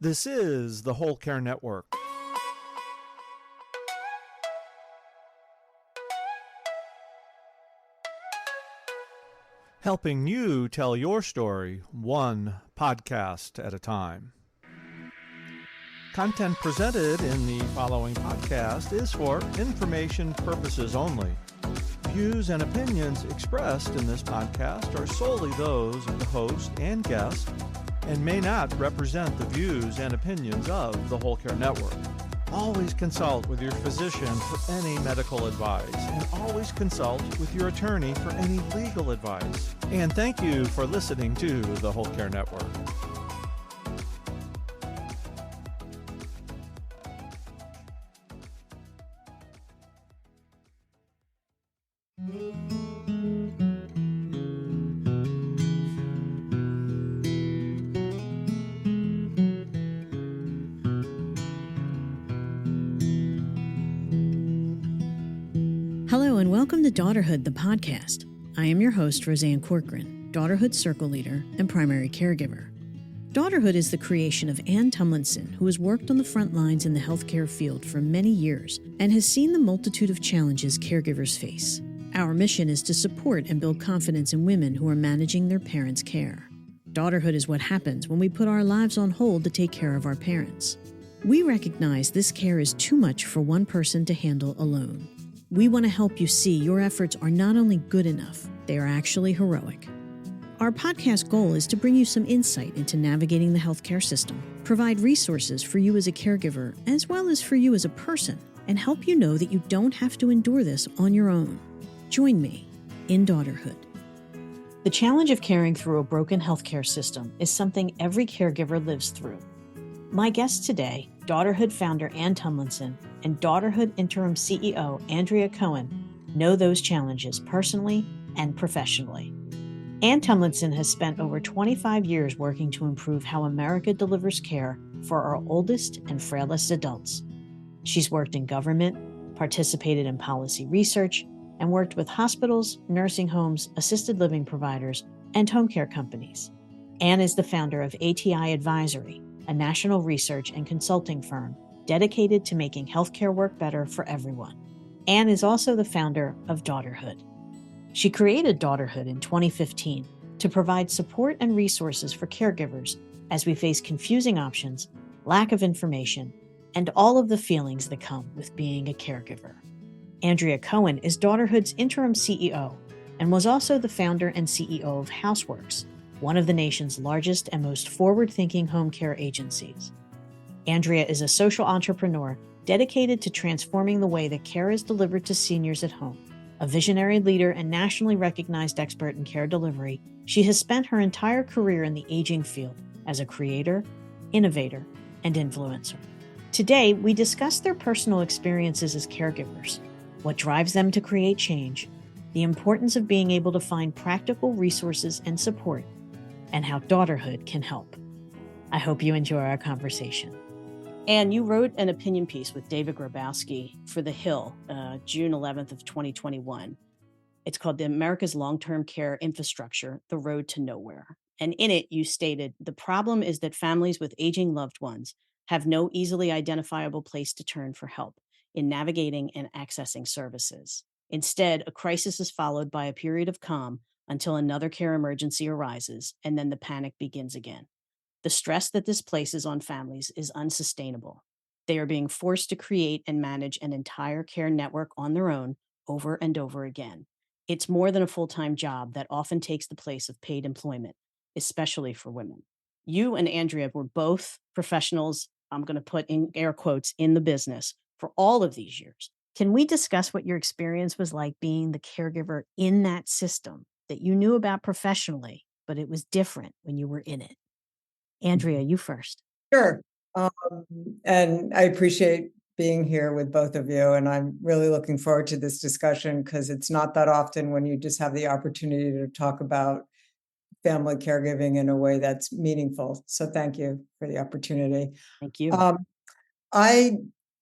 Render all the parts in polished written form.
This is the Whole Care Network. Helping you tell your story one podcast at a time. Content presented in the following podcast is for information purposes only. Views and opinions expressed in this podcast are solely those of the host and guest and may not represent the views and opinions of the Whole Care Network. Always consult with your physician for any medical advice, and always consult with your attorney for any legal advice. And thank you for listening to the Whole Care Network. Hello and welcome to Daughterhood, the podcast. I am your host, Roseanne Corcoran, Daughterhood Circle Leader and Primary Caregiver. Daughterhood is the creation of Ann Tumlinson, who has worked on the front lines in the healthcare field for many years and has seen the multitude of challenges caregivers face. Our mission is to support and build confidence in women who are managing their parents' care. Daughterhood is what happens when we put our lives on hold to take care of our parents. We recognize this care is too much for one person to handle alone. We want to help you see your efforts are not only good enough, they are actually heroic. Our podcast goal is to bring you some insight into navigating the healthcare system, provide resources for you as a caregiver as well as for you as a person, and help you know that you don't have to endure this on your own. Join me in Daughterhood. The challenge of caring through a broken healthcare system is something every caregiver lives through. My guests today, Daughterhood founder Ann Tumlinson and Daughterhood Interim CEO Andrea Cohen, know those challenges personally and professionally. Ann Tumlinson has spent over 25 years working to improve how America delivers care for our oldest and frailest adults. She's worked in government, participated in policy research, and worked with hospitals, nursing homes, assisted living providers, and home care companies. Ann is the founder of ATI Advisory, a national research and consulting firm dedicated to making healthcare work better for everyone. Ann is also the founder of Daughterhood. She created Daughterhood in 2015 to provide support and resources for caregivers as we face confusing options, lack of information, and all of the feelings that come with being a caregiver. Andrea Cohen is Daughterhood's interim CEO and was also the founder and CEO of Houseworks, one of the nation's largest and most forward-thinking home care agencies. Andrea is a social entrepreneur dedicated to transforming the way that care is delivered to seniors at home. A visionary leader and nationally recognized expert in care delivery, she has spent her entire career in the aging field as a creator, innovator, and influencer. Today, we discuss their personal experiences as caregivers, what drives them to create change, the importance of being able to find practical resources and support, and how Daughterhood can help. I hope you enjoy our conversation. And you wrote an opinion piece with David Grabowski for The Hill, June 11th of 2021. It's called The America's Long-Term Care Infrastructure, The Road to Nowhere. And in it, you stated, the problem is that families with aging loved ones have no easily identifiable place to turn for help in navigating and accessing services. Instead, a crisis is followed by a period of calm until another care emergency arises, and then the panic begins again. The stress that this places on families is unsustainable. They are being forced to create and manage an entire care network on their own over and over again. It's more than a full-time job that often takes the place of paid employment, especially for women. You and Andrea were both professionals, I'm going to put in air quotes, in the business for all of these years. Can we discuss what your experience was like being the caregiver in that system that you knew about professionally, but it was different when you were in it? Andrea, you first. Sure. And I appreciate being here with both of you. And I'm really looking forward to this discussion because it's not that often when you just have the opportunity to talk about family caregiving in a way that's meaningful. So thank you for the opportunity. Thank you.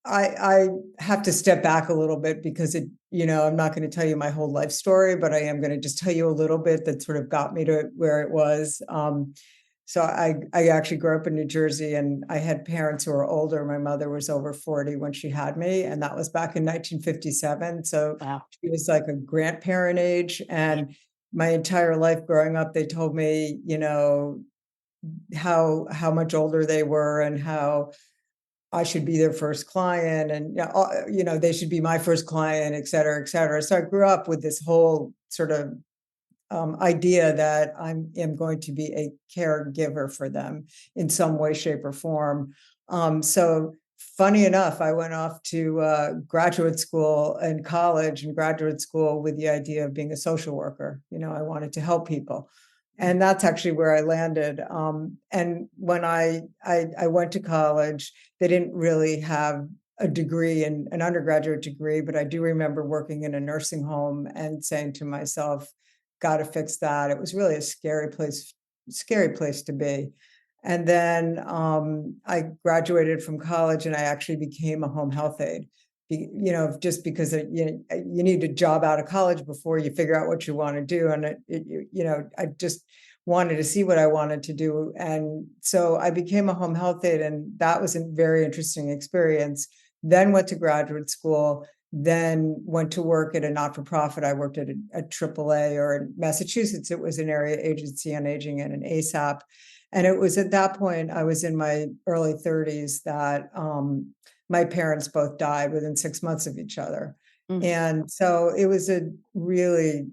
I have to step back a little bit because I'm not going to tell you my whole life story, but I am going to just tell you a little bit that sort of got me to where it was. So I actually grew up in New Jersey, and I had parents who were older. My mother was over 40 when she had me, and that was back in 1957. So Wow. she was like a grandparent age. And my entire life growing up, they told me, how much older they were and how I should be their first client, and they should be my first client, et cetera, et cetera. So I grew up with this whole sort of idea that am going to be a caregiver for them in some way, shape, or form. So funny enough, I went off to graduate school and college and graduate school with the idea of being a social worker. I wanted to help people. And that's actually where I landed. And when I went to college, they didn't really have a degree and an undergraduate degree, but I do remember working in a nursing home and saying to myself, got to fix that. It was really a scary place to be. And then I graduated from college and I actually became a home health aide. Just because you need a job out of college before you figure out what you want to do. And I just wanted to see what I wanted to do. And so I became a home health aide, and that was a very interesting experience. Then went to graduate school, then went to work at a not-for-profit. I worked at a AAA, or in Massachusetts, it was an area agency on aging and an ASAP. And it was at that point, I was in my early 30s, that my parents both died within 6 months of each other. And so it was a really,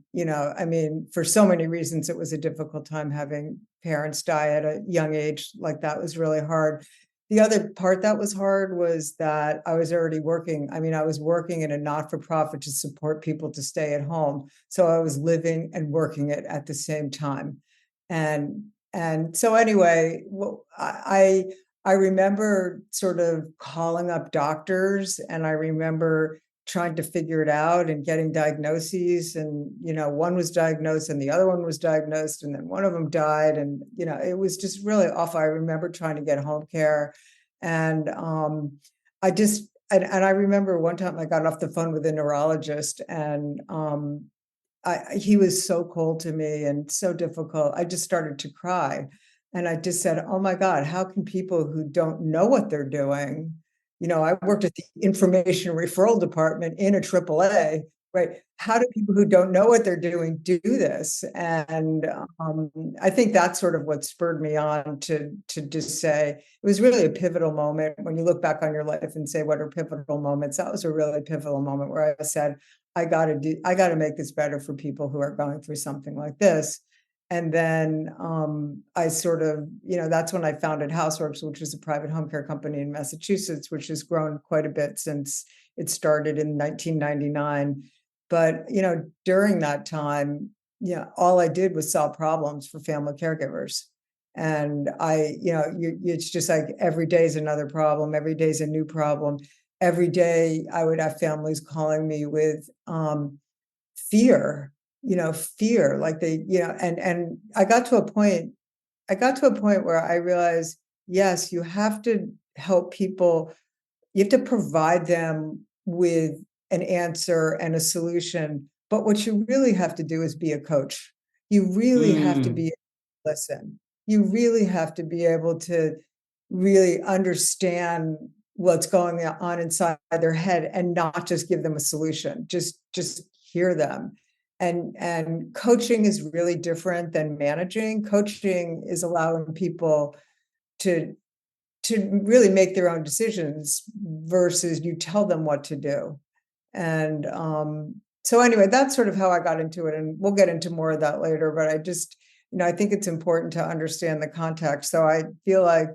for so many reasons, it was a difficult time having parents die at a young age. Like, that was really hard. The other part that was hard was that I was already working. I was working in a not-for-profit to support people to stay at home. So I was living and working it at the same time. And so anyway, I remember sort of calling up doctors, and I remember trying to figure it out and getting diagnoses. And, one was diagnosed and the other one was diagnosed, and then one of them died. And, it was just really awful. I remember trying to get home care. And I remember one time I got off the phone with a neurologist, and he was so cold to me and so difficult. I just started to cry. And I just said, oh my God, how can people who don't know what they're doing, I worked at the information referral department in a AAA, right? How do people who don't know what they're doing do this? And I think that's sort of what spurred me on to just say, it was really a pivotal moment. When you look back on your life and say, what are pivotal moments? That was a really pivotal moment where I said, I got to make this better for people who are going through something like this. And then I sort of, that's when I founded Houseworks, which was a private home care company in Massachusetts, which has grown quite a bit since it started in 1999. But, during that time, all I did was solve problems for family caregivers. And it's just like every day is another problem. Every day is a new problem. Every day I would have families calling me with fear, fear, like and I got to a point where I realized, yes, you have to help people. You have to provide them with an answer and a solution. But what you really have to do is be a coach. You really have to be listen. You really have to be able to really understand what's going on inside their head and not just give them a solution. Just hear them. And coaching is really different than managing. Coaching is allowing people to really make their own decisions versus you tell them what to do. And so anyway, that's sort of how I got into it. And we'll get into more of that later. But I just, I think it's important to understand the context. So I feel like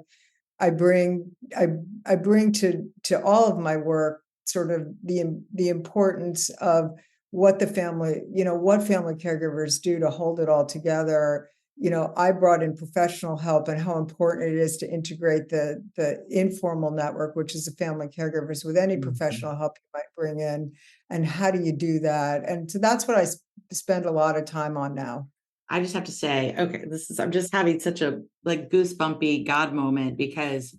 I bring to all of my work sort of the importance of what the family, what family caregivers do to hold it all together. I brought in professional help, and how important it is to integrate the informal network, which is the family caregivers, with any professional help you might bring in. And how do you do that? And so that's what I spend a lot of time on now. I just have to say, okay, I'm just having such a goosebumpy God moment, because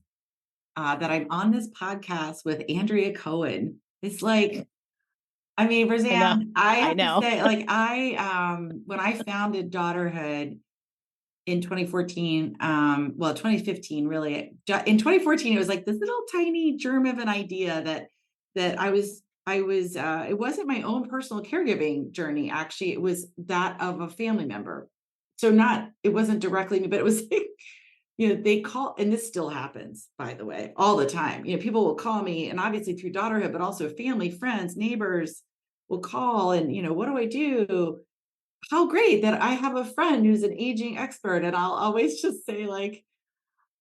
that I'm on this podcast with Andrea Cohen. It's like, Roseanne, I have to say, when I founded Daughterhood, in 2014, 2015, really. In 2014, it was like this little tiny germ of an idea that it wasn't my own personal caregiving journey. Actually, it was that of a family member. So it wasn't directly me, but it was like, they call, and this still happens, by the way, all the time. People will call me, and obviously through Daughterhood, but also family, friends, neighbors will call and, what do I do? How great that I have a friend who's an aging expert. And I'll always just say, like,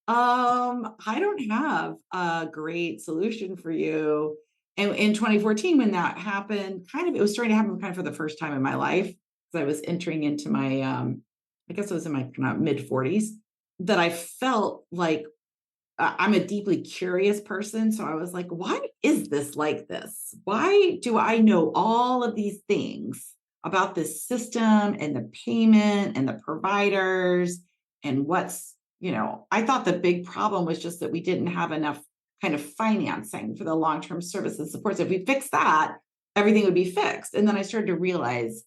I don't have a great solution for you. And in 2014, when that happened, it was starting to happen kind of for the first time in my life, because I was entering into my, I guess I was in my kind of mid 40s, that I felt like I'm a deeply curious person. So I was like, why is this like this? Why do I know all of these things about this system and the payment and the providers and I thought the big problem was just that we didn't have enough kind of financing for the long-term services support. So if we fix that, everything would be fixed. And then I started to realize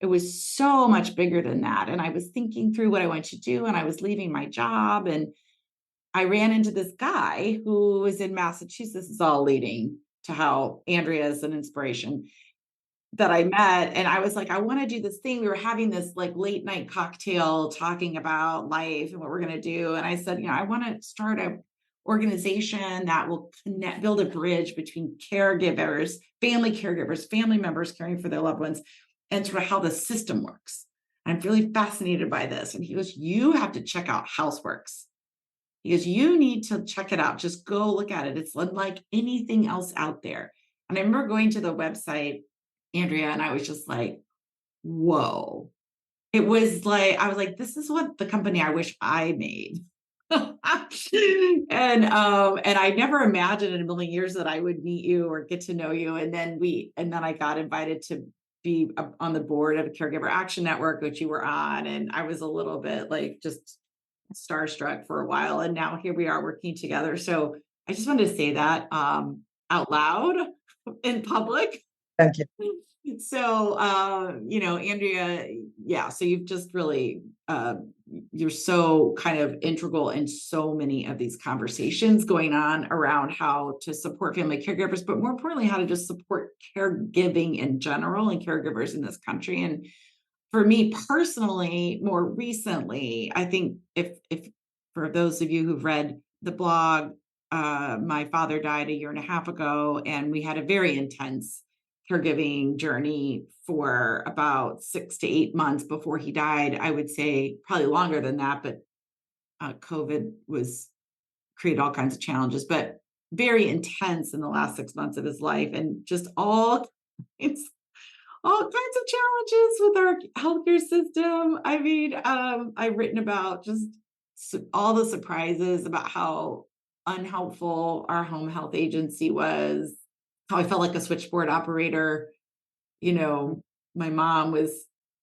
it was so much bigger than that. And I was thinking through what I wanted to do, and I was leaving my job, and I ran into this guy who was in Massachusetts. This is all leading to how Andrea is an inspiration, that I met. And I was like, I want to do this thing. We were having this like late night cocktail talking about life and what we're going to do. And I said, I want to start a organization that will build a bridge between caregivers, family members caring for their loved ones, and sort of how the system works. I'm really fascinated by this. And he goes, you have to check out Houseworks. He goes, you need to check it out. Just go look at it. It's unlike anything else out there. And I remember going to the website, Andrea, and I was just like, whoa. It was like, I was like, this is what the company I wish I made. And I never imagined in a million years that I would meet you or get to know you. And then I got invited to be on the board of a Caregiver Action Network, which you were on. And I was a little bit like just starstruck for a while. And now here we are working together. So I just wanted to say that out loud in public. Thank you. So, Andrea, yeah, so you've just really, you're so kind of integral in so many of these conversations going on around how to support family caregivers, but more importantly, how to just support caregiving in general and caregivers in this country. And for me personally, more recently, I think if for those of you who've read the blog, my father died a year and a half ago, and we had a very intense caregiving journey for about 6 to 8 months before he died. I would say probably longer than that, but COVID created all kinds of challenges, but very intense in the last 6 months of his life, and just all kinds of challenges with our healthcare system. I mean, I've written about just all the surprises about how unhelpful our home health agency was, how I felt like a switchboard operator. My mom we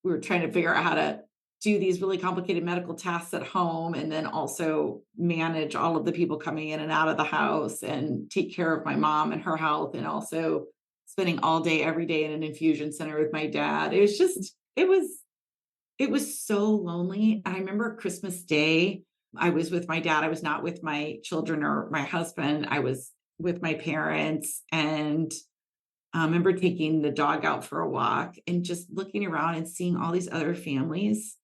were trying to figure out how to do these really complicated medical tasks at home, and then also manage all of the people coming in and out of the house and take care of my mom and her health, and also spending all day, every day in an infusion center with my dad. It was so lonely. I remember Christmas Day, I was with my dad. I was not with my children or my husband. I was with my parents, and I remember taking the dog out for a walk and just looking around and seeing all these other families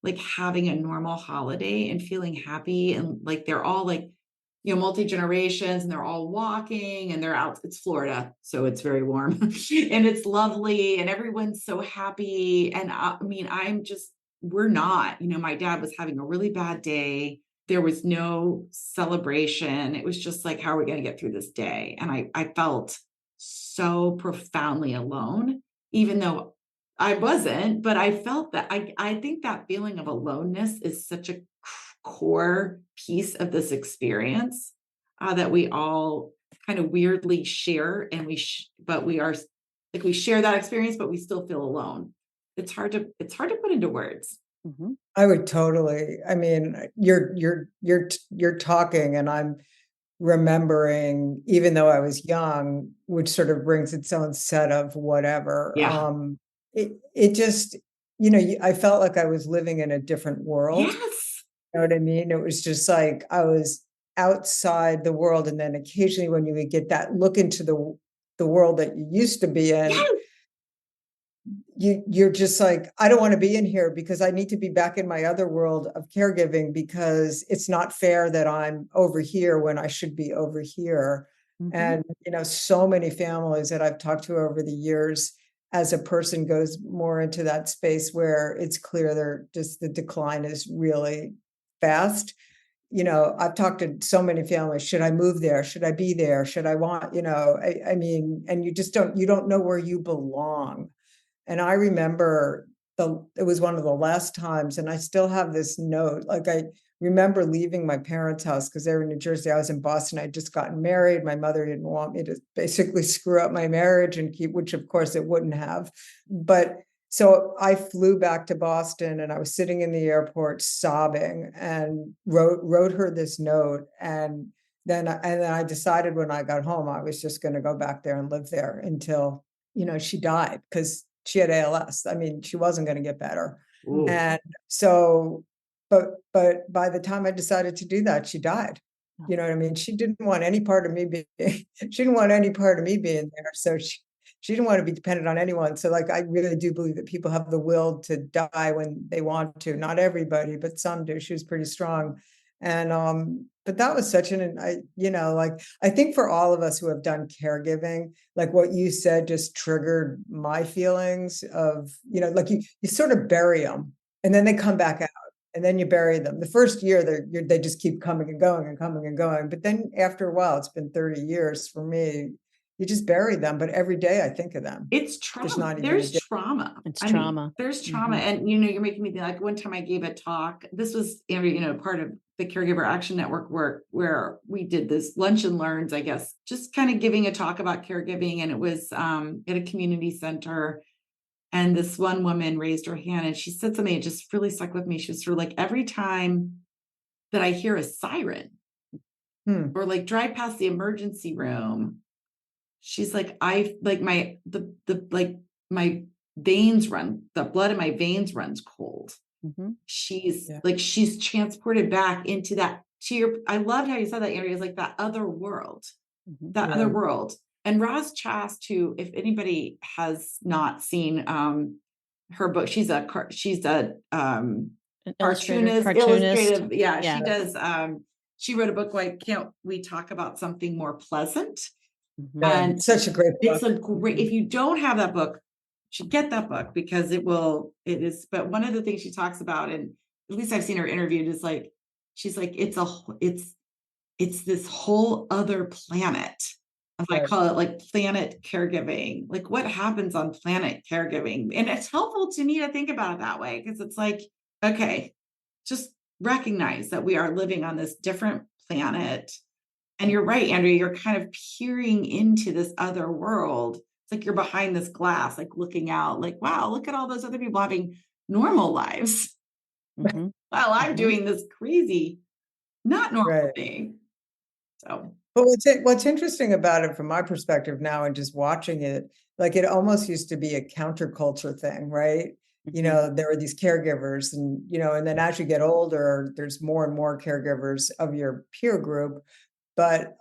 like having a normal holiday and feeling happy. And like, they're all like, multi-generations, and they're all walking, and they're out. It's Florida, so it's very warm and it's lovely, and everyone's so happy. And we're not, my dad was having a really bad day. There was no celebration. It was just like, how are we going to get through this day? And I felt so profoundly alone, even though I wasn't, but I felt that I think that feeling of aloneness is such a core piece of this experience that we all kind of weirdly share, and but we are like, we share that experience, but we still feel alone. It's hard to put into words. Mm-hmm. I would totally. I mean, you're talking, and I'm remembering, even though I was young, which sort of brings its own set of whatever. Yeah. It just, I felt like I was living in a different world. Yes. know what I mean? It was just like I was outside the world. And then occasionally when you would get that look into the world that you used to be in, Yes. you're just like, I don't want to be in here because I need to be back in my other world of caregiving because it's not fair that I'm over here when I should be over here. Mhm. And, so many families that I've talked to over the years, as a person goes more into that space where it's clear the decline is really fast. I've talked to so many families. Should I move there? Should I be there? Should I want, I mean, and you don't know where you belong. And I remember it was one of the last times, and I still have this note. Like I remember leaving my parents' house because they were in New Jersey. I was in Boston. I'd just gotten married. My mother didn't want me to basically screw up my marriage which of course it wouldn't have. But so I flew back to Boston and I was sitting in the airport sobbing and wrote her this note. And then I decided when I got home, I was just going to go back there and live there until, she died because she had ALS. I mean, she wasn't going to get better. Ooh. And so, but by the time I decided to do that, she died. You know what I mean? She didn't want any part of me she didn't want any part of me being there. So she didn't want to be dependent on anyone. So like, I really do believe that people have the will to die when they want to. Not everybody, but some do. She was pretty strong. And, but that was such I think for all of us who have done caregiving, like what you said just triggered my feelings of, like you sort of bury them and then they come back out and then you bury them. The first year they just keep coming and going and coming and going. But then after a while, it's been 30 years for me, you just bury them. But every day I think of them. It's trauma. There's trauma. It's trauma. There's trauma. And, you're making me think, like one time I gave a talk, this was, part of the Caregiver Action Network work where we did this lunch and learns, I guess, just kind of giving a talk about caregiving. And it was at a community center. And this one woman raised her hand and she said something that just really stuck with me. She was sort of like, every time that I hear a siren or like drive past the emergency room, she's like, I like my veins run, the blood in my veins runs cold. Mm-hmm. She's transported back into that I loved how you said that, Andrea, is like that other world, other world. And Roz Chast, who, if anybody has not seen her book, she's a cartoonist, illustrative. Yeah, she does. She wrote a book, Why Can't We Talk About Something More Pleasant? Mm-hmm. And such a great book. It's a great, if you don't have that book, you should get that book because it is, but one of the things she talks about, and at least I've seen her interviewed, is like, she's like, it's this whole other planet. I call it like planet caregiving, like what happens on planet caregiving. And it's helpful to me to think about it that way because it's like, okay, just recognize that we are living on this different planet. And you're right, Andrea, you're kind of peering into this other world. It's like you're behind this glass, like looking out, like, wow, look at all those other people having normal lives. Mm-hmm. While I'm doing this crazy, not normal thing. So. But what's interesting about it from my perspective now and just watching it, like it almost used to be a counterculture thing, right? Mm-hmm. There were these caregivers and, and then as you get older, there's more and more caregivers of your peer group, but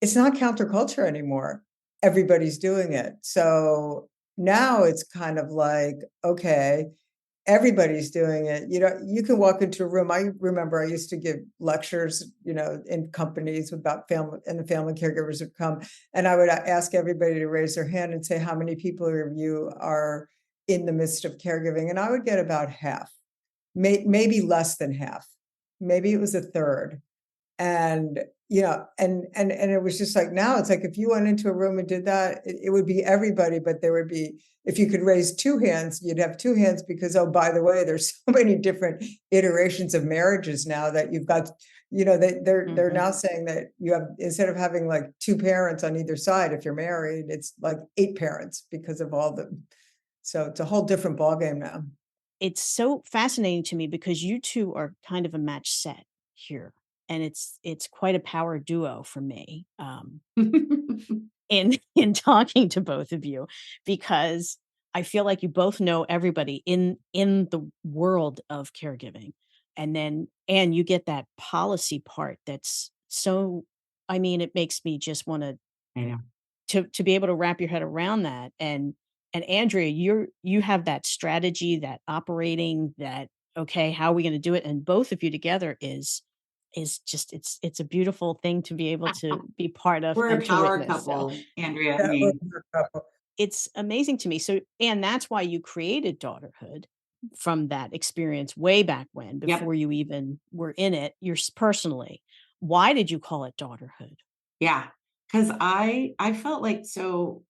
it's not counterculture anymore. Everybody's doing it. So now it's kind of like, okay, everybody's doing it. You can walk into a room. I remember I used to give lectures, in companies about family, and the family caregivers would come. And I would ask everybody to raise their hand and say, how many people of you are in the midst of caregiving? And I would get about half, maybe less than half. Maybe it was a third. And, and it was just like, now it's like, if you went into a room and did that, it would be everybody, but there would be, if you could raise two hands, you'd have two hands because, oh, by the way, there's so many different iterations of marriages now that you've got, they're now saying that you have, instead of having like two parents on either side, if you're married, it's like 8 parents because of all the, so it's a whole different ballgame now. It's so fascinating to me because you two are kind of a match set here. And it's quite a power duo for me in talking to both of you, because I feel like you both know everybody in the world of caregiving. and you get that policy part that's so, I mean, it makes me just want I know. to be able to wrap your head around that. And Andrea, you have that strategy, that operating, that, okay, how are we going to do it? And both of you together is just, it's a beautiful thing to be able to be part of We're a and to power witness. So couple, Andrea and Yeah, we're me. a couple. it's amazing to me. So, and that's why you created Daughterhood from that experience way back when, Yep. before you even were in it, personally. Why did you call it Daughterhood? Yeah. Cause I felt like so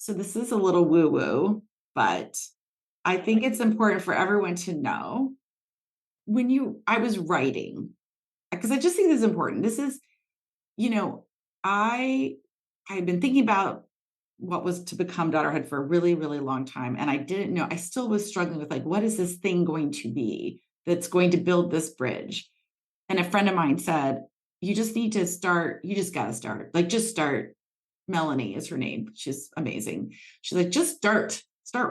this is a little woo woo, but I think it's important for everyone to know I was writing, because I just think this is important. This is, you know, I I had been thinking about what was to become Daughterhood for a really, really long time. And I didn't know, I still was struggling with, like, what is this thing going to be that's going to build this bridge? And a friend of mine said, you just need to start, you just got to start, like, just start. Melanie is her name. She's amazing. She's like, just start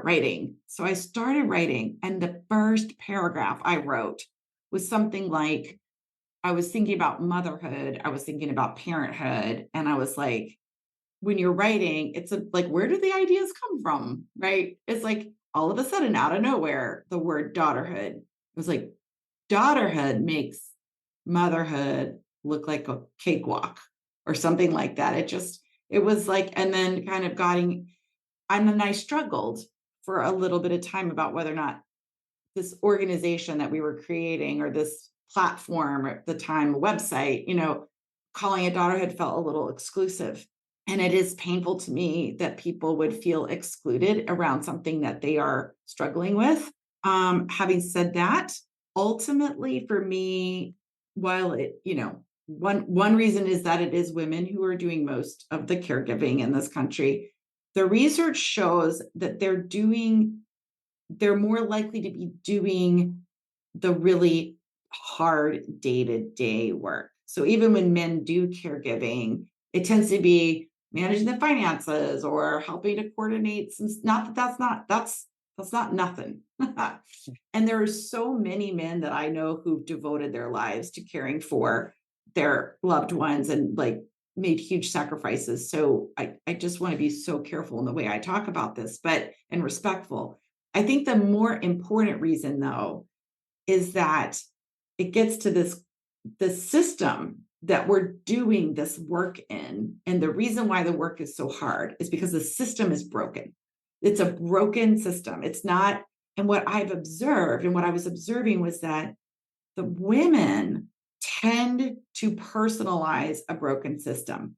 writing. So I started writing. And the first paragraph I wrote was something like, I was thinking about motherhood. I was thinking about parenthood. And I was like, when you're writing, like, where do the ideas come from? Right. It's like all of a sudden, out of nowhere, the word daughterhood was like, daughterhood makes motherhood look like a cakewalk or something like that. It was like, and then kind of and then I struggled for a little bit of time about whether or not this organization that we were creating, or this platform, or at the time, a website, calling it Daughterhood felt a little exclusive. And it is painful to me that people would feel excluded around something that they are struggling with. Having said that, ultimately for me, while one reason is that it is women who are doing most of the caregiving in this country, the research shows that they're more likely to be doing the really hard day-to-day work. So even when men do caregiving, it tends to be managing the finances or helping to coordinate some, not that that's not nothing. And there are so many men that I know who've devoted their lives to caring for their loved ones and, like, made huge sacrifices. So I just want to be so careful in the way I talk about this, and respectful. I think the more important reason, though, is that it gets to the system that we're doing this work in. And the reason why the work is so hard is because the system is broken. It's a broken system. It's not. And what I've observed, and what I was observing, was that the women tend to personalize a broken system.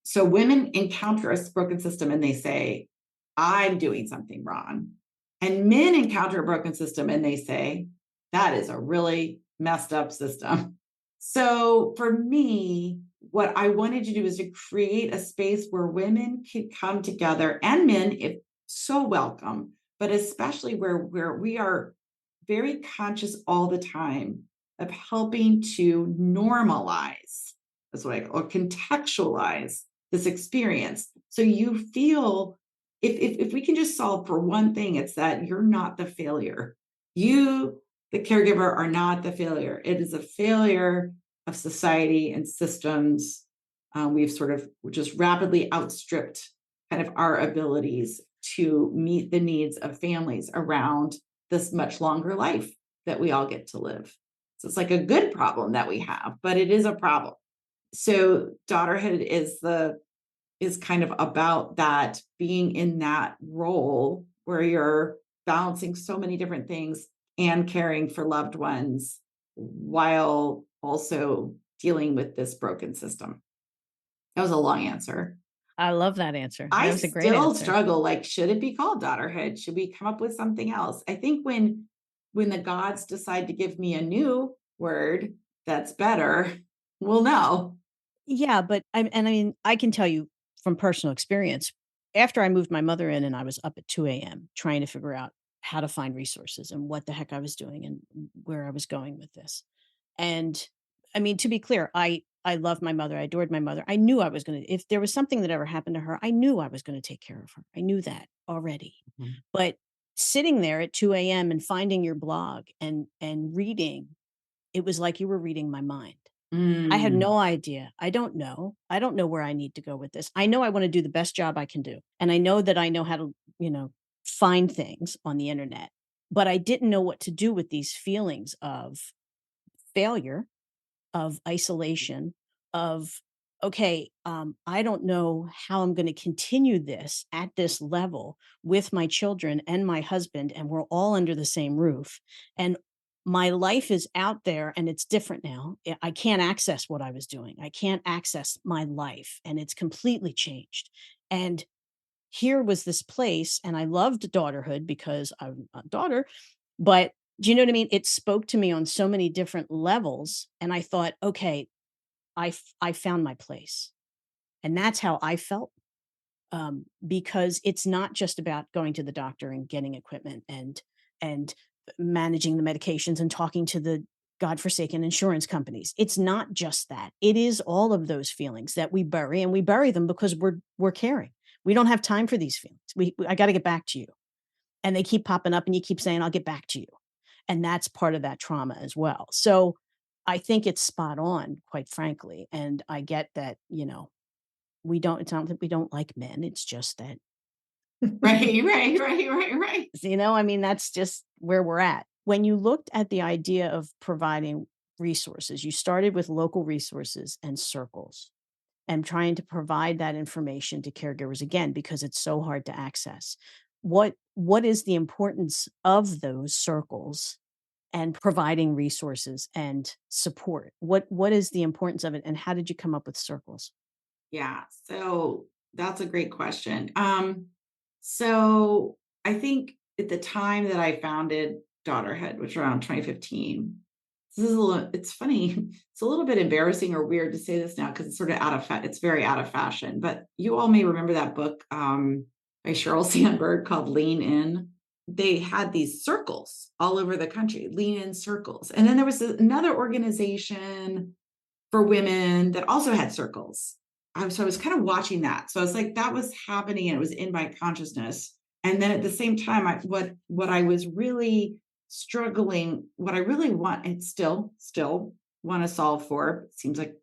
So women encounter a broken system and they say, I'm doing something wrong. And men encounter a broken system and they say, that is a really messed up system. So for me, what I wanted to do is to create a space where women could come together, and men, if so welcome, but especially where we are very conscious all the time of helping to normalize, that's what or contextualize this experience. So you feel, if we can just solve for one thing, it's that you're not the failure. You, the caregiver, are not the failure. It is a failure of society and systems. We've sort of just rapidly outstripped kind of our abilities to meet the needs of families around this much longer life that we all get to live. So it's like a good problem that we have, but it is a problem. So daughterhood is kind of about that, being in that role where you're balancing so many different things and caring for loved ones while also dealing with this broken system. That was a long answer. I love that answer. That I was a great still answer. struggle, like, should it be called Daughterhood? Should we come up with something else? I think when the gods decide to give me a new word that's better, we'll know. Yeah, but I mean, I can tell you from personal experience, after I moved my mother in and I was up at 2 a.m. trying to figure out how to find resources and what the heck I was doing and where I was going with this. And I mean, to be clear, I loved my mother. I adored my mother. I knew I was going to, if there was something that ever happened to her, I knew I was going to take care of her. I knew that already. Mhm. But sitting there at 2 a.m. and finding your blog and reading, it was like you were reading my mind. I had no idea. I don't know. I don't know where I need to go with this. I know I want to do the best job I can do. And I know that I know how to, find things on the internet, but I didn't know what to do with these feelings of failure, of isolation, of, okay, I don't know how I'm going to continue this at this level with my children and my husband, and we're all under the same roof. And my life is out there and it's different now. I can't access what I was doing. I can't access my life, and it's completely changed. And here was this place, and I loved Daughterhood because I'm a daughter, but do you know what I mean? It spoke to me on so many different levels. And I thought, okay, I found my place. And that's how I felt. Because it's not just about going to the doctor and getting equipment and managing the medications and talking to the godforsaken insurance companies. It's not just that. It is all of those feelings that we bury, and we bury them because we're caring. We don't have time for these feelings. I got to get back to you. And they keep popping up and you keep saying, I'll get back to you. And that's part of that trauma as well. So I think it's spot on, quite frankly. And I get that, it's not that we don't like men. It's just that, Right. I mean, that's just where we're at. When you looked at the idea of providing resources, you started with local resources and circles and trying to provide that information to caregivers, again, because it's so hard to access. What is the importance of those circles and providing resources and support? What is the importance of it, and how did you come up with circles? Yeah. So that's a great question. So I think at the time that I founded Daughterhood, which was around 2015, it's funny. It's a little bit embarrassing or weird to say this now because it's sort of it's very out of fashion, but you all may remember that book, by Sheryl Sandberg called Lean In. They had these circles all over the country, Lean In circles. And then there was another organization for women that also had circles. So I was kind of watching that. So I was like, that was happening and it was in my consciousness. And then at the same time, what I was really struggling, what I really want and still want to solve for, it seems like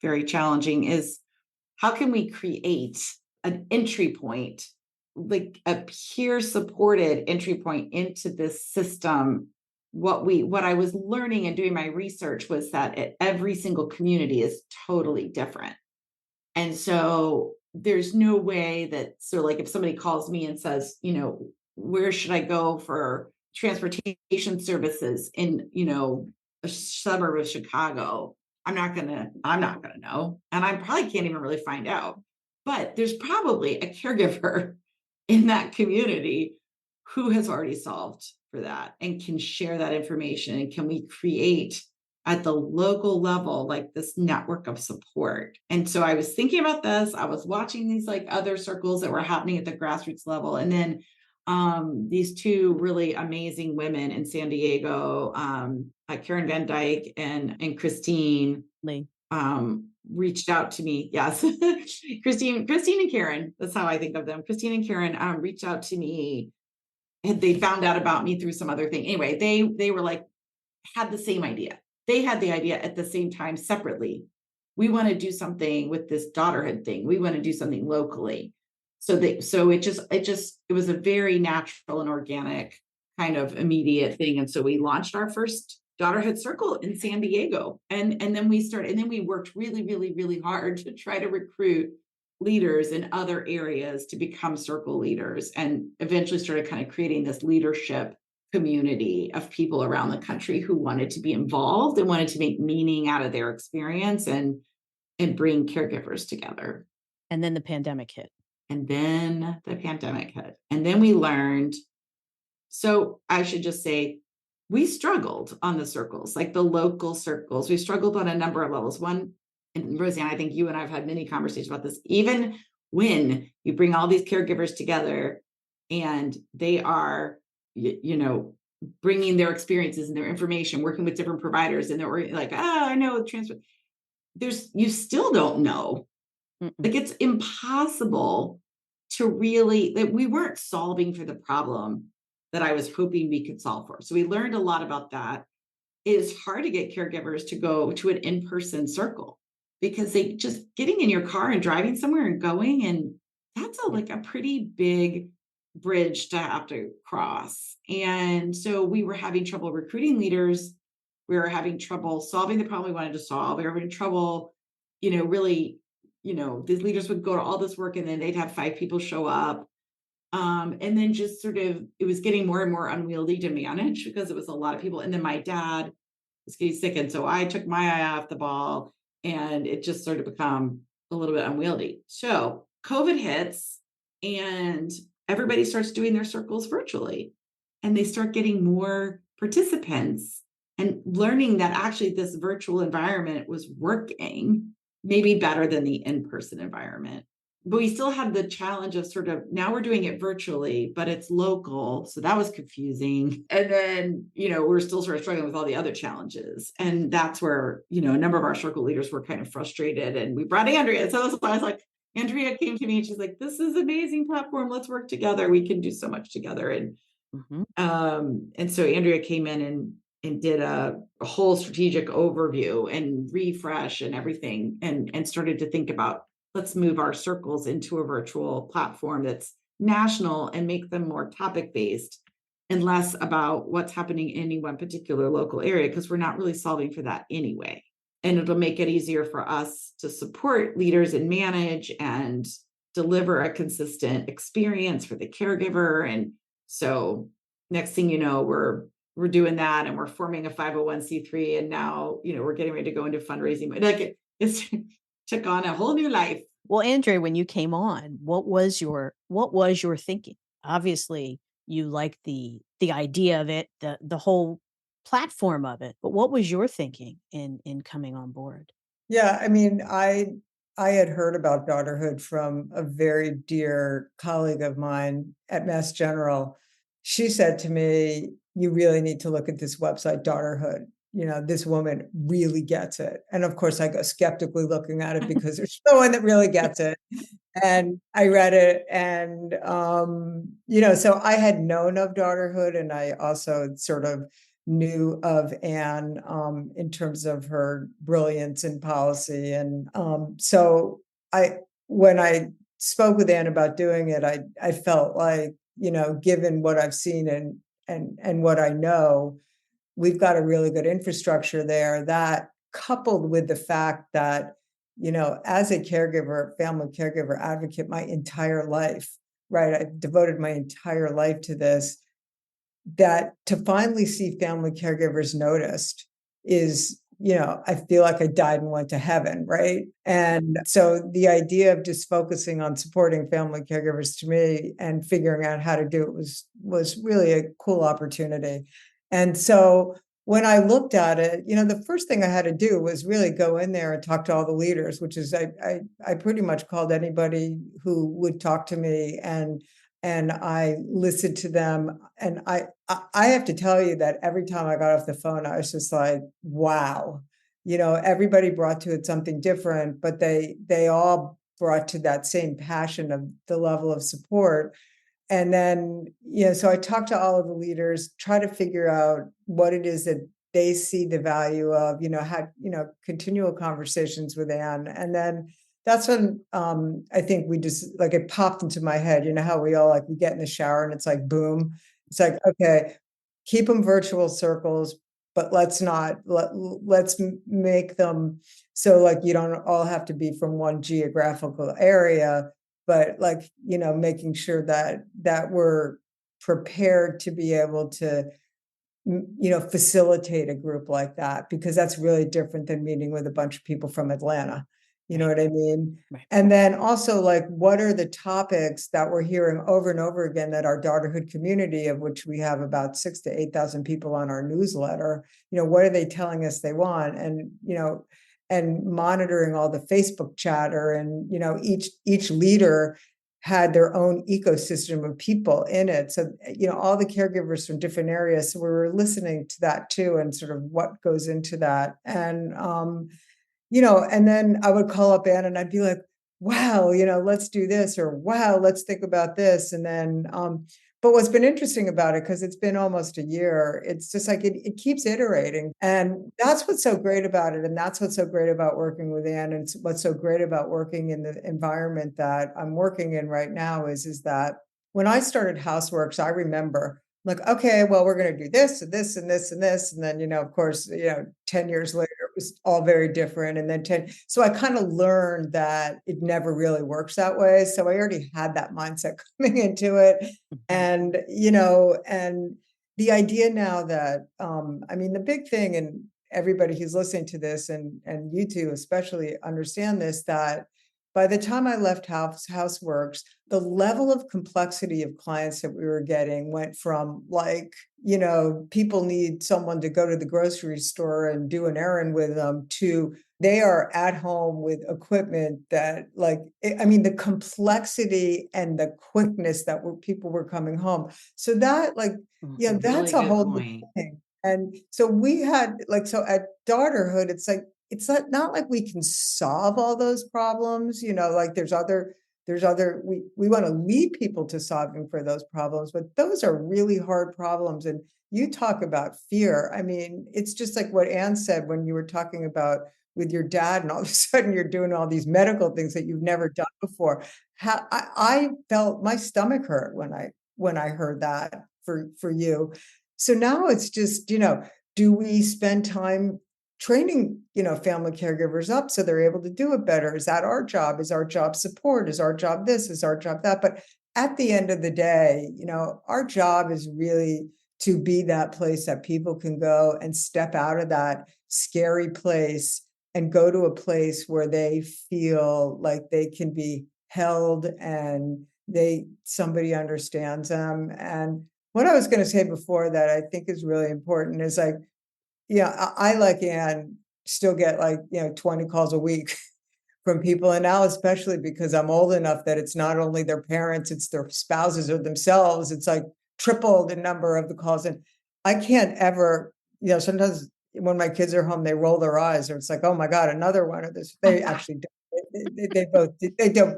very challenging, is how can we create an entry point, like a peer supported entry point into this system. What I was learning and doing my research was that every single community is totally different. And so there's no way that, so like if somebody calls me and says, where should I go for transportation services in, a suburb of Chicago? I'm not gonna know. And I probably can't even really find out. But there's probably a caregiver in that community who has already solved for that and can share that information. And can we create at the local level, like this network of support? And so I was thinking about this. I was watching these like other circles that were happening at the grassroots level. And then these two really amazing women in San Diego, Karen Van Dyke and Christine Lee. Reached out to me. Yes. Christine and Karen. That's how I think of them. Christine and Karen reached out to me, and they found out about me through some other thing. Anyway, they were like, had the same idea. They had the idea at the same time separately. We want to do something with this Daughterhood thing. We want to do something locally. So it was a very natural and organic kind of immediate thing. And so we launched our first Daughterhood Circle in San Diego. And then we worked really, really, really hard to try to recruit leaders in other areas to become circle leaders, and eventually started kind of creating this leadership community of people around the country who wanted to be involved and wanted to make meaning out of their experience and bring caregivers together. And then the pandemic hit. And then we learned. So I should just say, we struggled on the circles, like the local circles. We struggled on a number of levels. One, and Roseanne, I think you and I have had many conversations about this, even when you bring all these caregivers together and they are, bringing their experiences and their information, working with different providers, and they're like, I know transfer. You still don't know. Mm-mm. Like it's impossible to really, that we weren't solving for the problem. that I was hoping we could solve for. So we learned a lot about that. It is hard to get caregivers to go to an in-person circle because they just getting in your car and driving somewhere and going, and that's like a pretty big bridge to have to cross. And so we were having trouble recruiting leaders. We were having trouble solving the problem we wanted to solve. We were having trouble, really, these leaders would go to all this work and then they'd have 5 people show up. And then just sort of, it was getting more and more unwieldy to manage because it was a lot of people. And then my dad was getting sick. And so I took my eye off the ball and it just sort of become a little bit unwieldy. So COVID hits and everybody starts doing their circles virtually and they start getting more participants and learning that actually this virtual environment was working maybe better than the in-person environment. But we still had the challenge of sort of, now we're doing it virtually, but it's local. So that was confusing. And then, we're still sort of struggling with all the other challenges. And that's where, a number of our circle leaders were kind of frustrated. And we brought Andrea. So that's why I was like, Andrea came to me and she's like, this is an amazing platform. Let's work together. We can do so much together. And and so Andrea came in and did a whole strategic overview and refresh and everything and started to think about, let's move our circles into a virtual platform that's national and make them more topic based and less about what's happening in any one particular local area, because we're not really solving for that anyway. And it'll make it easier for us to support leaders and manage and deliver a consistent experience for the caregiver. And so next thing you know, we're doing that and we're forming a 501c3. And now, we're getting ready to go into fundraising. Like it's took on a whole new life. Well, Andrea, when you came on, what was your thinking? Obviously, you liked the idea of it, the whole platform of it, but what was your thinking in coming on board? Yeah, I mean, I had heard about Daughterhood from a very dear colleague of mine at Mass General. She said to me, you really need to look at this website, Daughterhood. This woman really gets it. And of course, I go skeptically looking at it because there's no one that really gets it. And I read it and, so I had known of Daughterhood and I also sort of knew of Anne in terms of her brilliance in policy. And so when I spoke with Anne about doing it, I felt like, given what I've seen and what I know, we've got a really good infrastructure there that, coupled with the fact that, as a caregiver, family caregiver advocate, my entire life, right? I've devoted my entire life to this, that to finally see family caregivers noticed is, I feel like I died and went to heaven, right? And so the idea of just focusing on supporting family caregivers to me and figuring out how to do it was really a cool opportunity. And so when I looked at it, the first thing I had to do was really go in there and talk to all the leaders, which is I pretty much called anybody who would talk to me and I listened to them. And I have to tell you that every time I got off the phone, I was just like, wow, everybody brought to it something different, but they all brought to that same passion of the level of support. And then, so I talked to all of the leaders, try to figure out what it is that they see the value of, had, continual conversations with Anne. And then that's when I think we just, like, it popped into my head, how we all, we get in the shower and it's like, boom. It's like, okay, keep them virtual circles, but let's make them so you don't all have to be from one geographical area, but making sure that we're prepared to be able to, facilitate a group like that, because that's really different than meeting with a bunch of people from Atlanta. You know what I mean? Right. And then also, what are the topics that we're hearing over and over again that our Daughterhood community, of which we have about 6,000 to 8,000 people on our newsletter, what are they telling us they want? And, and monitoring all the Facebook chatter, and, each leader had their own ecosystem of people in it. So, all the caregivers from different areas. So we were listening to that too, and sort of what goes into that. And, and then I would call up Anne and I'd be like, wow, let's do this, or wow, let's think about this. And then But what's been interesting about it, because it's been almost a year, it's just like it keeps iterating. And that's what's so great about it. And that's what's so great about working with Anne. And what's so great about working in the environment that I'm working in right now is that when I started Houseworks, I remember like, okay, well, we're going to do this and this and this and this. And then, of course, 10 years later, it was all very different. And then 10. So I kind of learned that it never really works that way. So I already had that mindset coming into it. And, and the idea now that, I mean, the big thing, and everybody who's listening to this and you two especially understand this, that by the time I left Houseworks, the level of complexity of clients that we were getting went from like, people need someone to go to the grocery store and do an errand with them to they are at home with equipment that the complexity and the quickness that people were coming home. So that that's a whole new thing. And so we had so at Daughterhood, it's like, it's not like we can solve all those problems, we want to lead people to solving for those problems, but those are really hard problems. And you talk about fear. I mean, it's just like what Anne said when you were talking about with your dad, and all of a sudden you're doing all these medical things that you've never done before. How I felt my stomach hurt when I heard that for you. So now it's just, do we spend time training, family caregivers up so they're able to do it better? Is that our job? Is our job support? Is our job this? Is our job that? But at the end of the day, our job is really to be that place that people can go and step out of that scary place and go to a place where they feel like they can be held and somebody understands them. And what I was going to say before that I think is really important is like, I like Anne still get 20 calls a week from people. And now, especially because I'm old enough that it's not only their parents, it's their spouses or themselves. It's like triple the number of the calls. And I can't ever, sometimes when my kids are home, they roll their eyes or it's like, oh my God, another one of this. They actually don't.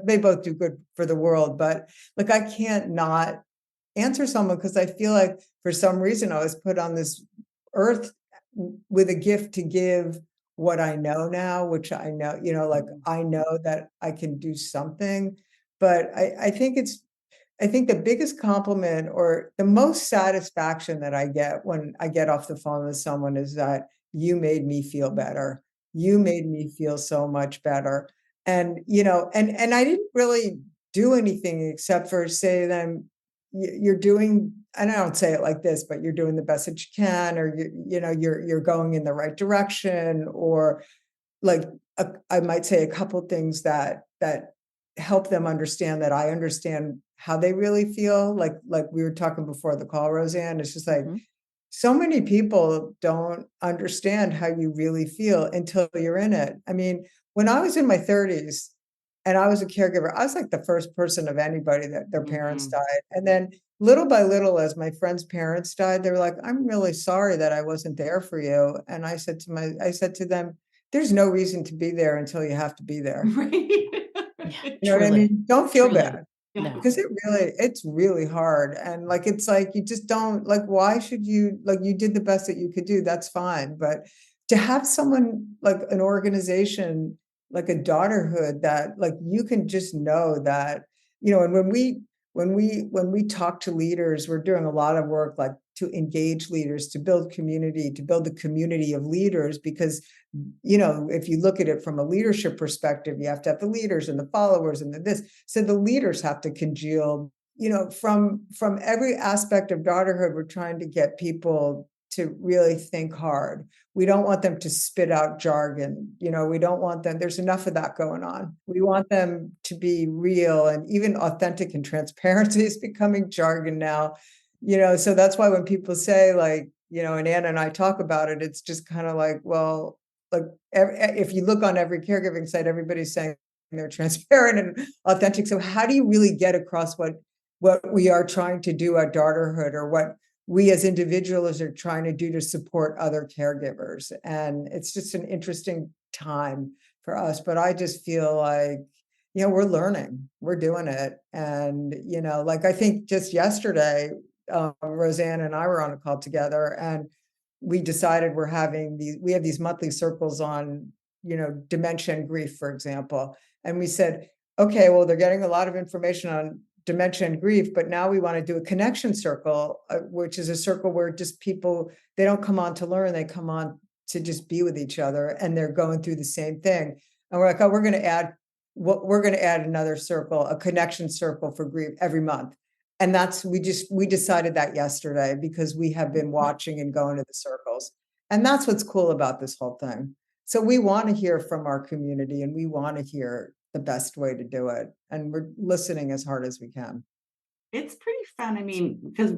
They both do good for the world. But I can't not answer someone because I feel like for some reason I was put on this earth with a gift to give what I know now, which I know, I know that I can do something. But I think the biggest compliment or the most satisfaction that I get when I get off the phone with someone is that you made me feel better. You made me feel so much better. And, and I didn't really do anything except for say to them, you're doing, and I don't say it like this, but you're doing the best that you can, or you're going in the right direction, or I might say a couple things that help them understand that I understand how they really feel. Like we were talking before the call, Roseanne, it's just like, so many people don't understand how you really feel until you're in it. I mean, when I was in my 30s and I was a caregiver, I was like the first person of anybody that their parents died. And then little by little, as my friends' parents died, they were like, I'm really sorry that I wasn't there for you. And I said to them, there's no reason to be there until you have to be there. Right. You know what I mean? Don't feel bad. Yeah. Because it's really hard. And it's like, you just don't why should you, you did the best that you could do. That's fine. But to have someone like an organization, like a Daughterhood that you can just know that, and when we talk to leaders, we're doing a lot of work to engage leaders, to build community, to build the community of leaders, because if you look at it from a leadership perspective, you have to have the leaders and the followers and this. So the leaders have to congeal, from every aspect of Daughterhood. We're trying to get people to really think hard. We don't want them to spit out jargon. We don't want them. There's enough of that going on. We want them to be real, and even authentic and transparency is becoming jargon now. So that's why when people say and Anna and I talk about it, it's just kind of like, well, if you look on every caregiving site, everybody's saying they're transparent and authentic. So how do you really get across what we are trying to do at Daughterhood, or what we as individuals are trying to do to support other caregivers? And it's just an interesting time for us. But I just feel like, we're learning, we're doing it. And, like I think just yesterday, Roseanne and I were on a call together and we decided we have these monthly circles on, dementia and grief, for example. And we said, okay, well, they're getting a lot of information on dementia and grief, but now we want to do a connection circle, which is a circle where just people, they don't come on to learn, they come on to just be with each other and they're going through the same thing. And we're like, oh, we're going to add another circle, a connection circle for grief every month. And we decided that yesterday because we have been watching and going to the circles. And that's what's cool about this whole thing. So we want to hear from our community and we want to hear the best way to do it. And we're listening as hard as we can. It's pretty fun. I mean, because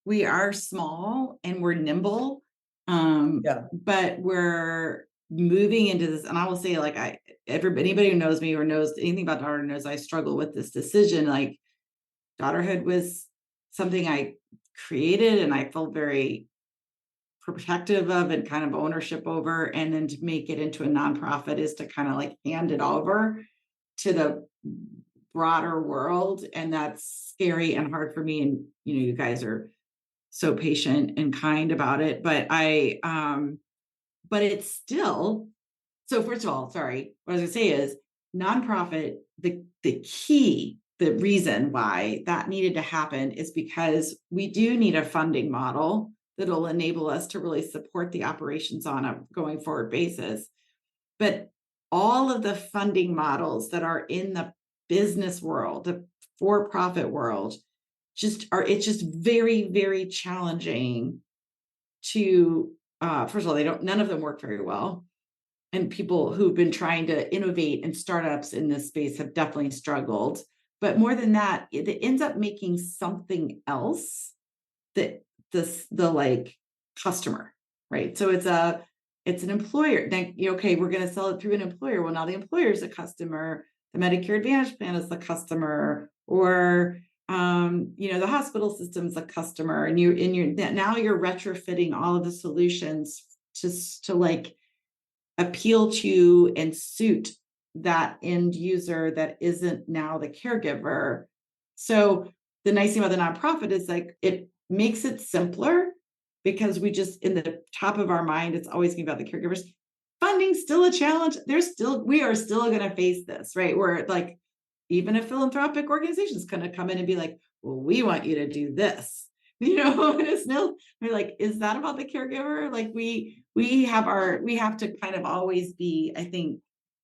we are small and we're nimble. But we're moving into this, and I will say, like, anybody who knows me or knows anything about Daughterhood knows I struggle with this decision. Like, Daughterhood was something I created and I felt very protective of and kind of ownership over, and then to make it into a nonprofit is to kind of like hand it over to the broader world, and that's scary and hard for me. And you guys are so patient and kind about it, but but it's still, so first of all, sorry, what I was gonna say is nonprofit, the reason why that needed to happen is because we do need a funding model that'll enable us to really support the operations on a going forward basis. But all of the funding models that are in the business world, the for-profit world, it's just very, very challenging to, first of all, none of them work very well. And people who've been trying to innovate and startups in this space have definitely struggled. But more than that, it ends up making something else that the like customer, right? So it's an employer. Then, okay, we're going to sell it through an employer. Well, now the employer is a customer. The Medicare Advantage plan is the customer, or the hospital system's a customer, and now you're retrofitting all of the solutions to like appeal to and suit that end user that isn't now the caregiver. So the nice thing about the nonprofit is like it makes it simpler, because we just, in the top of our mind, it's always going to be about the caregivers. Funding's still a challenge. We are still going to face this, right? Where like even a philanthropic organization is going to come in and be like, well, we want you to do this, and it's still, we're like, is that about the caregiver? Like we have to kind of always be, I think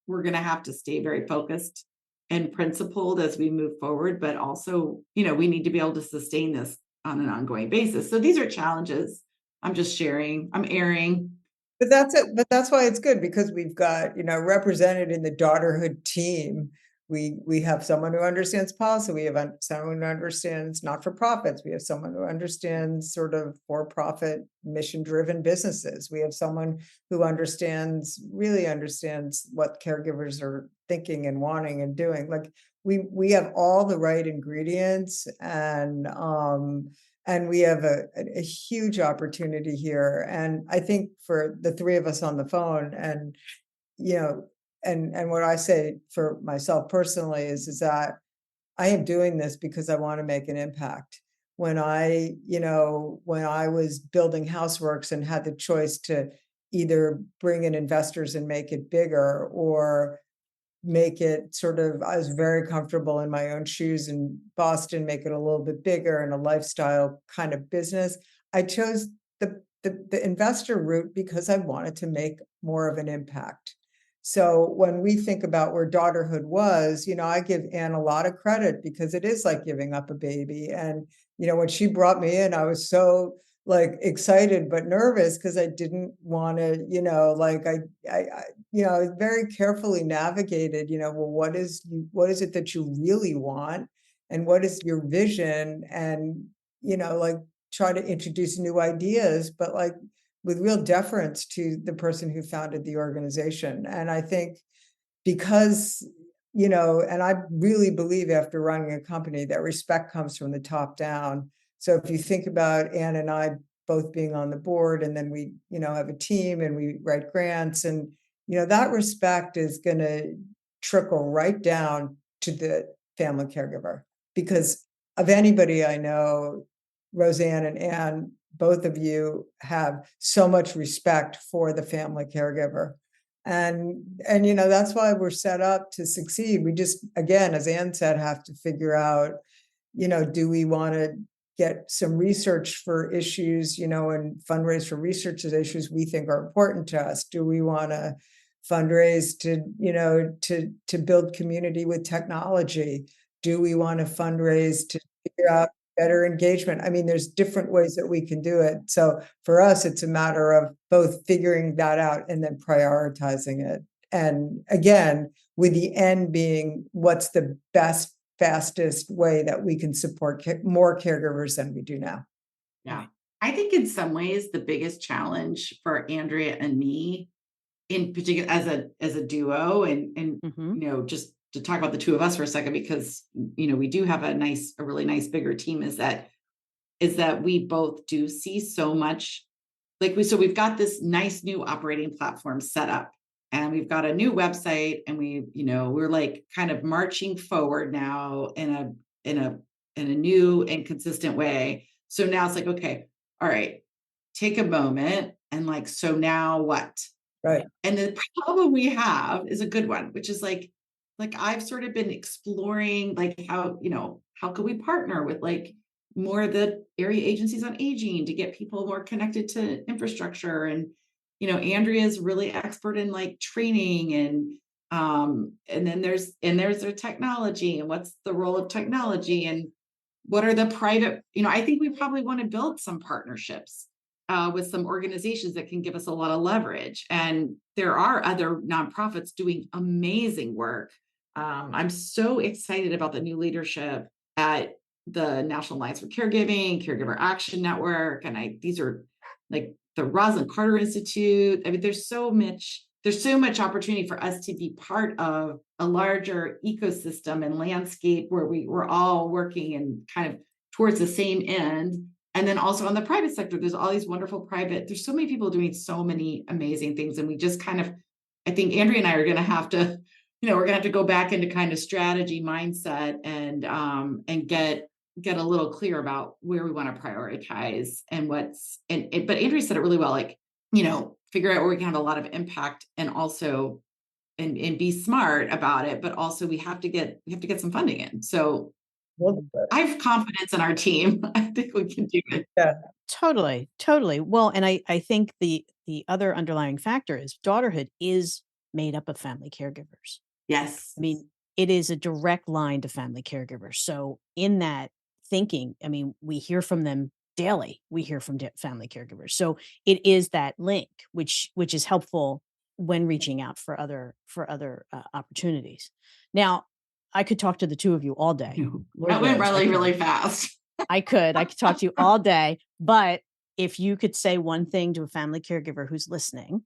we're going to have to stay very focused and principled as we move forward, but also, we need to be able to sustain this on an ongoing basis. So these are challenges. I'm just sharing, I'm airing. But that's it. But that's why it's good, because we've got, represented in the Daughterhood team. We have someone who understands policy. We have someone who understands not-for-profits. We have someone who understands sort of for-profit, mission-driven businesses. We have someone who really understands what caregivers are thinking and wanting and doing. Like we have all the right ingredients, and we have a huge opportunity here. And I think for the three of us on the phone, and and what I say for myself personally is that I am doing this because I want to make an impact. When I was building Houseworks and had the choice to either bring in investors and make it bigger, or make it sort of, I was very comfortable in my own shoes in Boston, make it a little bit bigger and a lifestyle kind of business. I chose the investor route because I wanted to make more of an impact. So when we think about where Daughterhood was, I give Anne a lot of credit, because it is like giving up a baby. And, when she brought me in, I was so like excited but nervous, because I didn't want to, I very carefully navigated, well, what is it that you really want? And what is your vision? And, like try to introduce new ideas, but like with real deference to the person who founded the organization. And I think because, and I really believe after running a company that respect comes from the top down. So if you think about Anne and I both being on the board, and then we, have a team and we write grants, and, that respect is going to trickle right down to the family caregiver. Because of anybody I know, Roseanne and Anne, both of you have so much respect for the family caregiver. And that's why we're set up to succeed. We just, again, as Anne said, have to figure out, do we want to get some research for issues, and fundraise for research of issues we think are important to us? Do we want to fundraise to build community with technology? Do we want to fundraise to figure out better engagement? I mean, there's different ways that we can do it. So for us, it's a matter of both figuring that out and then prioritizing it. And again, with the end being what's the best, fastest way that we can support more caregivers than we do now. Yeah. I think in some ways, the biggest challenge for Andrea and me, in particular as a duo, and just to talk about the two of us for a second, because we do have a really nice bigger team, is that we both do see so much, so we've got this nice new operating platform set up, and we've got a new website, and we're like kind of marching forward now in a new and consistent way. So now it's like, okay, all right, take a moment, and so now what? Right. And the problem we have is a good one, which is like I've sort of been exploring how could we partner with more of the area agencies on aging to get people more connected to infrastructure. And Andrea's really expert in training, and then there's their technology, and what's the role of technology, and what are the private, I think we probably want to build some partnerships with some organizations that can give us a lot of leverage. And there are other nonprofits doing amazing work. I'm so excited about the new leadership at the National Alliance for Caregiving, Caregiver Action Network. And these are like the Rosalind Carter Institute. I mean, there's so much opportunity for us to be part of a larger ecosystem and landscape where we're all working and kind of towards the same end. And then also on the private sector, there's all these wonderful there's so many people doing so many amazing things. And we just I think Andrea and I are going to have to, we're going to have to go back into kind of strategy mindset and get a little clear about where we want to prioritize and but Andrea said it really well, figure out where we can have a lot of impact, and also and be smart about it, but also we have to get some funding in. So I have confidence in our team. I think we can do it. Yeah, totally. Well, and I think the other underlying factor is Daughterhood is made up of family caregivers. Yes. I mean, it is a direct line to family caregivers. So in that thinking, I mean, we hear from them daily. We hear from family caregivers. So it is that link, which is helpful when reaching out for other opportunities. Now, I could talk to the two of you all day. That went really, really fast. I could talk to you all day, but if you could say one thing to a family caregiver who's listening,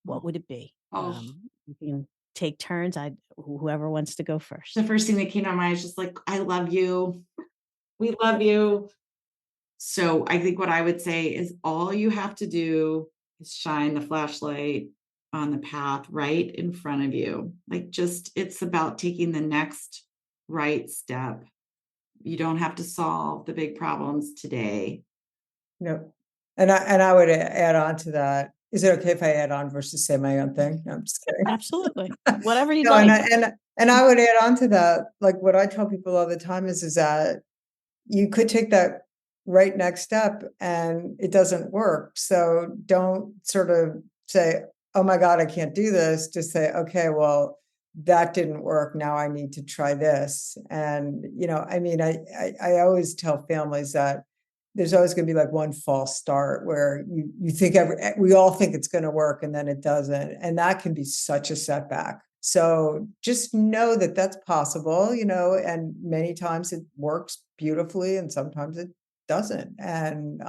what would it be? You can take turns. Whoever wants to go first. The first thing that came to my mind is just I love you. We love you. So I think what I would say is all you have to do is shine the flashlight on the path right in front of you. It's about taking the next right step. You don't have to solve the big problems today. No. And I would add on to that. Is it okay if I add on versus say my own thing? No, I'm just kidding. Absolutely. Whatever you like. And I would add on to that, what I tell people all the time is that you could take that right next step and it doesn't work. So don't sort of say, oh my God, I can't do this. Just say, okay, well, that didn't work. Now I need to try this. And, I always tell families that there's always going to be one false start where you think we all think it's going to work and then it doesn't. And that can be such a setback. So just know that that's possible, and many times it works beautifully and sometimes it doesn't. And,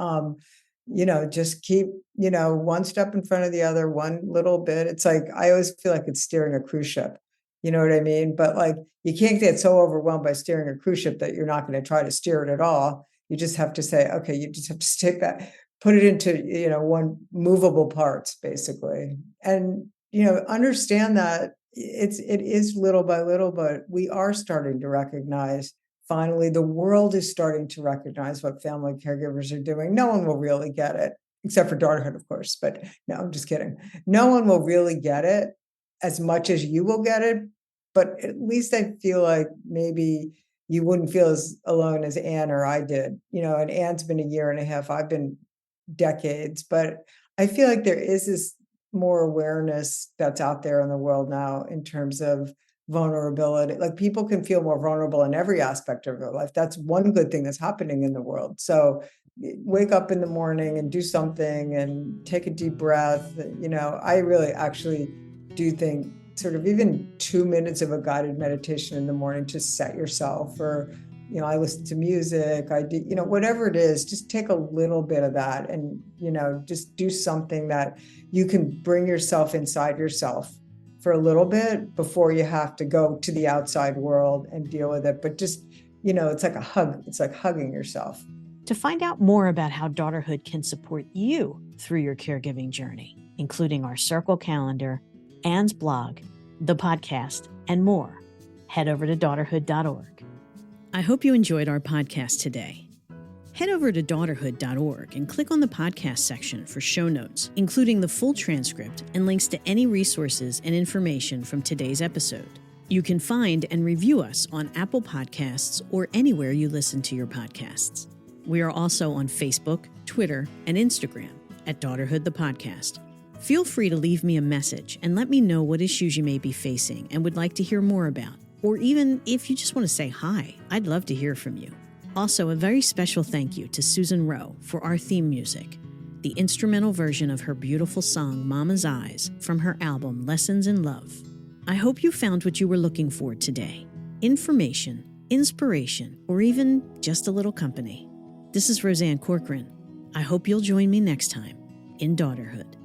just keep, one step in front of the other, one little bit. It's I always feel like it's steering a cruise ship. You know what I mean? But you can't get so overwhelmed by steering a cruise ship that you're not going to try to steer it at all. You just have to say, okay, you just have to take that, put it into, one movable parts, basically. And, understand that it is little by little, but we are starting to recognize, finally, the world is starting to recognize what family caregivers are doing. No one will really get it, except for Daughterhood, of course, but no, I'm just kidding. No one will really get it as much as you will get it, but at least I feel like maybe you wouldn't feel as alone as Anne or I did, and Anne's been 1.5 years, I've been decades, but I feel like there is this more awareness that's out there in the world now in terms of vulnerability. Like, people can feel more vulnerable in every aspect of their life. That's one good thing that's happening in the world. So wake up in the morning and do something and take a deep breath. I really actually do think sort of even 2 minutes of a guided meditation in the morning to set yourself, or I listen to music, I do, whatever it is, just take a little bit of that and, just do something that you can bring yourself inside yourself for a little bit before you have to go to the outside world and deal with it. But just, it's like a hug. It's like hugging yourself. To find out more about how Daughterhood can support you through your caregiving journey, including our Circle calendar, Anne's blog, the podcast, and more, head over to daughterhood.org. I hope you enjoyed our podcast today. Head over to daughterhood.org and click on the podcast section for show notes, including the full transcript and links to any resources and information from today's episode. You can find and review us on Apple Podcasts or anywhere you listen to your podcasts. We are also on Facebook, Twitter, and Instagram at Daughterhood the Podcast. Feel free to leave me a message and let me know what issues you may be facing and would like to hear more about. Or even if you just want to say hi, I'd love to hear from you. Also, a very special thank you to Susan Rowe for our theme music, the instrumental version of her beautiful song Mama's Eyes from her album Lessons in Love. I hope you found what you were looking for today: information, inspiration, or even just a little company. This is Roseanne Corcoran. I hope you'll join me next time in Daughterhood.